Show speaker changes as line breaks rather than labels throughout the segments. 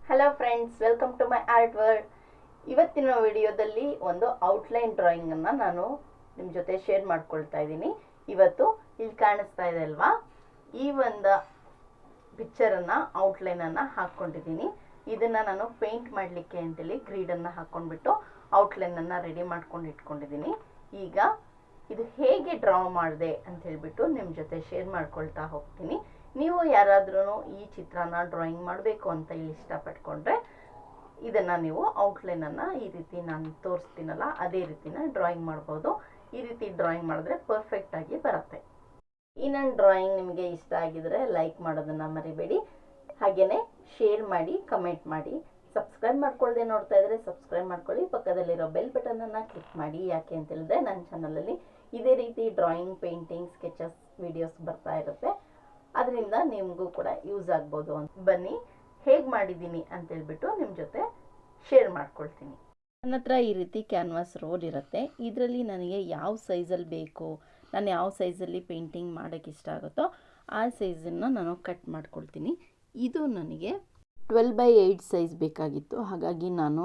Hello friends, welcome to my art world. ಇವತ್ತಿನ ವಿಡಿಯೋದಲ್ಲಿ ಒಂದು ಔಟ್ಲೈನ್ ಡ್ರಾಯಿಂಗನ್ನು ನಾನು ನಿಮ್ಮ ಜೊತೆ ಶೇರ್ ಮಾಡ್ಕೊಳ್ತಾ ಇದ್ದೀನಿ. ಇವತ್ತು ಇಲ್ಲಿ ಕಾಣಿಸ್ತಾ ಇದೆ ಅಲ್ವಾ, ಈ ಒಂದು ಪಿಕ್ಚರನ್ನು ಔಟ್ಲೈನನ್ನು ಹಾಕ್ಕೊಂಡಿದ್ದೀನಿ. ಇದನ್ನು ನಾನು ಪೇಂಟ್ ಮಾಡಲಿಕ್ಕೆ ಅಂತೇಳಿ ಗ್ರೀಡನ್ನು ಹಾಕ್ಕೊಂಡ್ಬಿಟ್ಟು ಔಟ್ಲೈನನ್ನು ರೆಡಿ ಮಾಡ್ಕೊಂಡು ಇಟ್ಕೊಂಡಿದ್ದೀನಿ. ಈಗ ಇದು ಹೇಗೆ ಡ್ರಾ ಮಾಡಿದೆ ಅಂತ ಹೇಳಿಬಿಟ್ಟು ನಿಮ್ಮ ಜೊತೆ ಶೇರ್ ಮಾಡ್ಕೊಳ್ತಾ ಹೋಗ್ತೀನಿ. ನೀವು ಯಾರಾದ್ರೂ ಈ ಚಿತ್ರನ ಡ್ರಾಯಿಂಗ್ ಮಾಡಬೇಕು ಅಂತ ಇಲ್ಲಿ ಇಷ್ಟಪಟ್ಕೊಂಡ್ರೆ ಇದನ್ನು ನೀವು ಔಟ್ಲೈನನ್ನು ಈ ರೀತಿ ನಾನು ತೋರಿಸ್ತೀನಲ್ಲ ಅದೇ ರೀತಿನ ಡ್ರಾಯಿಂಗ್ ಮಾಡ್ಬೋದು. ಈ ರೀತಿ ಡ್ರಾಯಿಂಗ್ ಮಾಡಿದ್ರೆ ಪರ್ಫೆಕ್ಟಾಗಿ ಬರುತ್ತೆ. ಈ ನನ್ನ ಡ್ರಾಯಿಂಗ್ ನಿಮಗೆ ಇಷ್ಟ ಆಗಿದ್ರೆ ಲೈಕ್ ಮಾಡೋದನ್ನು ಮರಿಬೇಡಿ. ಹಾಗೆಯೇ ಶೇರ್ ಮಾಡಿ, ಕಮೆಂಟ್ ಮಾಡಿ. ಸಬ್ಸ್ಕ್ರೈಬ್ ಮಾಡ್ಕೊಳ್ಳದೆ ನೋಡ್ತಾ ಇದ್ದರೆ ಸಬ್ಸ್ಕ್ರೈಬ್ ಮಾಡ್ಕೊಳ್ಳಿ. ಪಕ್ಕದಲ್ಲಿರೋ ಬೆಲ್ ಬಟನನ್ನು ಕ್ಲಿಕ್ ಮಾಡಿ. ಯಾಕೆ ಅಂತ ಹೇಳಿದ್ರೆ ನನ್ನ ಚಾನಲಲ್ಲಿ ಇದೇ ರೀತಿ ಡ್ರಾಯಿಂಗ್, ಪೇಂಟಿಂಗ್, ಸ್ಕೆಚಸ್ ವಿಡಿಯೋಸ್ ಬರ್ತಾ ಇರುತ್ತೆ. ಅದರಿಂದ ನಿಮಗೂ ಕೂಡ ಯೂಸ್ ಆಗ್ಬೋದು ಅಂತ. ಬನ್ನಿ ಹೇಗೆ ಮಾಡಿದ್ದೀನಿ ಅಂತೇಳ್ಬಿಟ್ಟು ನಿಮ್ಮ ಜೊತೆ ಶೇರ್ ಮಾಡ್ಕೊಳ್ತೀನಿ. ನನ್ನ ಹತ್ರ ಈ ರೀತಿ ಕ್ಯಾನ್ವಾಸ್ ರೋಲ್ ಇರುತ್ತೆ. ಇದರಲ್ಲಿ ನನಗೆ ಯಾವ ಸೈಜಲ್ಲಿ ಬೇಕು, ನಾನು ಯಾವ ಸೈಜಲ್ಲಿ ಪೇಂಟಿಂಗ್ ಮಾಡೋಕ್ಕೆ ಇಷ್ಟ ಆಗುತ್ತೋ ಆ ಸೈಜನ್ನು ನಾನು ಕಟ್ ಮಾಡ್ಕೊಳ್ತೀನಿ. ಇದು ನನಗೆ 12x8 ಸೈಜ್ ಬೇಕಾಗಿತ್ತು. ಹಾಗಾಗಿ ನಾನು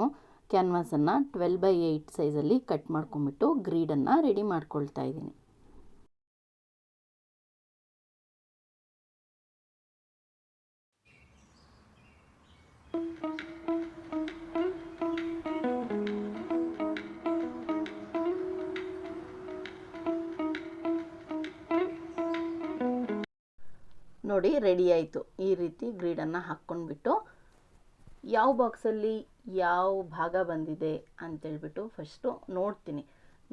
ಕ್ಯಾನ್ವಾಸನ್ನು 12x8 ಸೈಜಲ್ಲಿ ಕಟ್ ಮಾಡ್ಕೊಂಬಿಟ್ಟು ಗ್ರೀಡನ್ನು ರೆಡಿ ಮಾಡ್ಕೊಳ್ತಾ ಇದ್ದೀನಿ. ನೋಡಿ, ರೆಡಿ ಆಯಿತು. ಈ ರೀತಿ ಗ್ರೀಡನ್ನು ಹಾಕ್ಕೊಂಡ್ಬಿಟ್ಟು ಯಾವ ಬಾಕ್ಸಲ್ಲಿ ಯಾವ ಭಾಗ ಬಂದಿದೆ ಅಂತೇಳ್ಬಿಟ್ಟು ಫಸ್ಟು ನೋಡ್ತೀನಿ.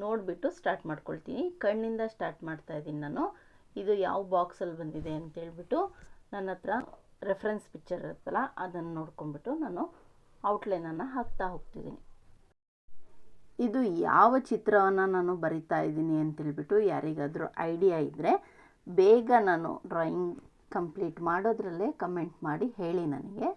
ನೋಡಿಬಿಟ್ಟು ಸ್ಟಾರ್ಟ್ ಮಾಡ್ಕೊಳ್ತೀನಿ. ಕಣ್ಣಿಂದ ಸ್ಟಾರ್ಟ್ ಮಾಡ್ತಾ ಇದ್ದೀನಿ ನಾನು. ಇದು ಯಾವ ಬಾಕ್ಸಲ್ಲಿ ಬಂದಿದೆ ಅಂತೇಳ್ಬಿಟ್ಟು ನನ್ನ ಹತ್ರ ರೆಫರೆನ್ಸ್ ಪಿಕ್ಚರ್ ಇರುತ್ತಲ್ಲ ಅದನ್ನು ನೋಡ್ಕೊಂಡ್ಬಿಟ್ಟು ನಾನು ಔಟ್ಲೈನನ್ನು ಹಾಕ್ತಾ ಹೋಗ್ತಿದ್ದೀನಿ. ಇದು ಯಾವ ಚಿತ್ರವನ್ನು ನಾನು ಬರಿತಾ ಇದ್ದೀನಿ ಅಂತೇಳ್ಬಿಟ್ಟು ಯಾರಿಗಾದರೂ ಐಡಿಯಾ ಇದ್ದರೆ ಬೇಗ ನಾನು ಡ್ರಾಯಿಂಗ್ ಕಂಪ್ಲೀಟ್ ಮಾಡೋದ್ರಲ್ಲೇ ಕಮೆಂಟ್ ಮಾಡಿ ಹೇಳಿ ನನಗೆ.